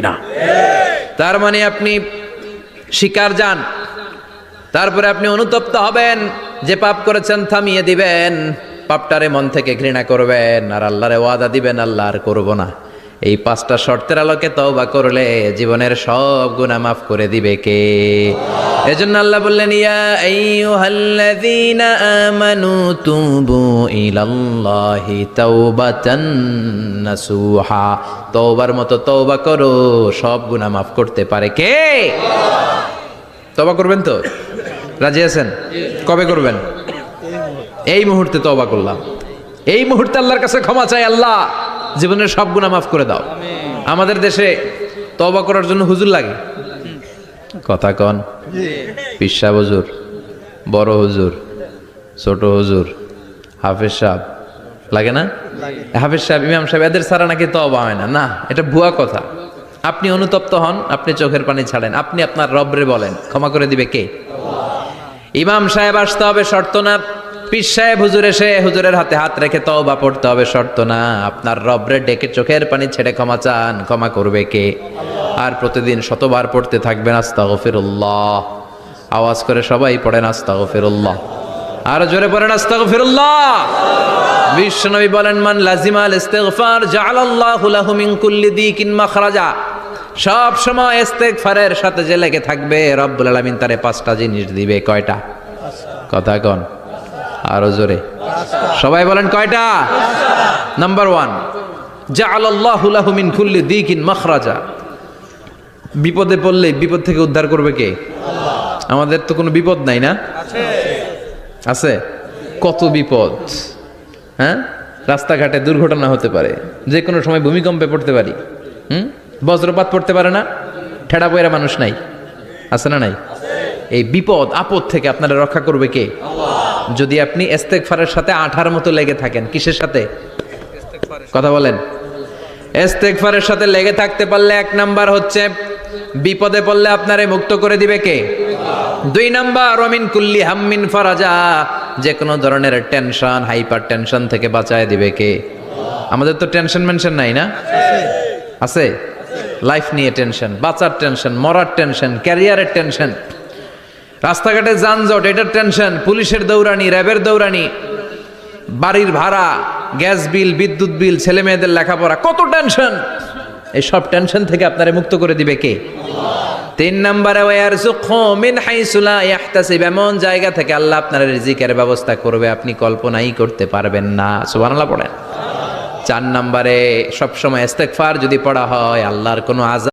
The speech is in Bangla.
না। তার মানে আপনি শিকার যান, তারপরে আপনি অনুতপ্ত হবেন, যে পাপ করেছেন থামিয়ে দিবেন, পাপটারে মন থেকে ঘৃণা করবেন, আর আল্লাহরে ওয়াদা দিবেন আল্লাহ আর করব না। এই 5টা শর্তের আলোকে তওবা করলে জীবনের সব গুনাহ মাফ করে দিবে কে? এজন্য আল্লাহ বললেন, ইয়া আইয়ুহাল্লাযীনা আমানু তুবু ইলাল্লাহি তাওবাতান নাসুহা। তওবার মতো তওবা করো, সব গুনাহ মাফ করতে পারে কে? তওবা করবেন তো? রাজি আছেন? কবে করবেন? এই মুহূর্তে তওবা করলাম, এই মুহূর্তে আল্লাহর কাছে ক্ষমা চাই, আল্লাহ জীবনের সব গুনাহ মাফ করে দাও। আমাদের দেশে তওবা করার জন্য হুজুর লাগে, কথা কন, পীর সাহেব হুজুর, বড় হুজুর, ছোট হুজুর, হাফেজ সাহেব লাগে না? হাফেজ সাহেব, ইমাম সাহেব, এদের ছাড়া নাকি তওবা হয় না। না, এটা ভুয়া কথা। আপনি অনুতপ্ত হন, আপনি চোখের পানি ছাড়েন, আপনি আপনার রবরে বলেন, ক্ষমা করে দিবে কে? ইমাম সাহেব আসতে হবে শর্ত না, পীর সাহেব হুজুর এসে হুজুরের হাতে হাত রেখে তওবা পড়তে হবে শর্ত না। আপনার রবরে ডেকে চোখের পানি ছেড়ে ক্ষমা চান, ক্ষমা করবে কে? আর প্রতিদিন শতবার পড়তে থাকবেন আস্তাগফিরুল্লাহ। আওয়াজ করে সবাই পড়েন আস্তাগফিরুল্লাহ, আর জোরে পড়েন আস্তাগফিরুল্লাহ। বিশ্বনবী বলেন, মান লাজিমাল ইস্তিগফার জাআলাল্লাহু লাহু মিন কুল্লি দিকিন মাখরাজা। সব সময় ইস্তিগফারের সাথে যে লেগে থাকবে, রব্বুল আলামিন তারে 5টা জিনিস দিবে। কয়টা? কথা কন, আরো জোরে সবাই বলেন, কয়টা? নাম্বার 1, জাআলাল্লাহু লাহু মিন কুল্লি দিকিন মাখরাজা। বিপদে পড়লে বিপদ থেকে উদ্ধার করবে কে? আমাদের তো কোনো বিপদ নাই না? আছে। কত বিপদ, হ্যাঁ? রাস্তাঘাটে দুর্ঘটনা হতে পারে, যে কোনো সময় ভূমিকম্পে পড়তে পারি, বজ্রপাত পড়তে পারে না, ঠেড়া পয়রা মানুষ নাই, আছে না নাই? এই বিপদ আপদ থেকে আপনারা রক্ষা করবে কে? যদি আপনি ইস্তেগফারের সাথে আঠার মতো লেগে থাকেন। কিসের সাথে? কথা বলেন। ইস্তেগফারের সাথে লেগে থাকতে পারলে 1 নাম্বার হচ্ছে বিপদে পড়লে আপনারে মুক্ত করে দিবে কে? 2 নাম্বার, ওমিন কুল্লি হাম্মিন ফারাজা। যে কোনো ধরনের টেনশন, হাইপার টেনশন থেকে বাঁচায় দিবে কে? আমাদের তো টেনশন মেনশন নাই না? আছে। লাইফ নিয়ে টেনশন, বাঁচার টেনশন, মরার টেনশন, ক্যারিয়ারের টেনশন, রাস্তাঘাটে যানজট, এটার টেনশন, পুলিশের দৌড়ানি, র্যাবের দৌড়ানি, বাড়ির ভাড়া, গ্যাস বিল, বিদ্যুৎ বিল, ছেলে মেয়েদের লেখাপড়া, কত টেনশন। এই সব টেনশন থেকে আপনারে মুক্ত করে দিবে কে? 3 নম্বরে, ওয়ারযুকহু মিন হাইসু লা ইয়াহতাসিব। এমন জায়গা থেকে আল্লাহ আপনার রিজিকের ব্যবস্থা করবে আপনি কল্পনাই করতে পারবেন না। সুবহানাল্লাহ পড়েন। 4 নম্বরে, সবসময় ইস্তেগফার যদি পড়া হয়, আল্লাহর কোনো আযাব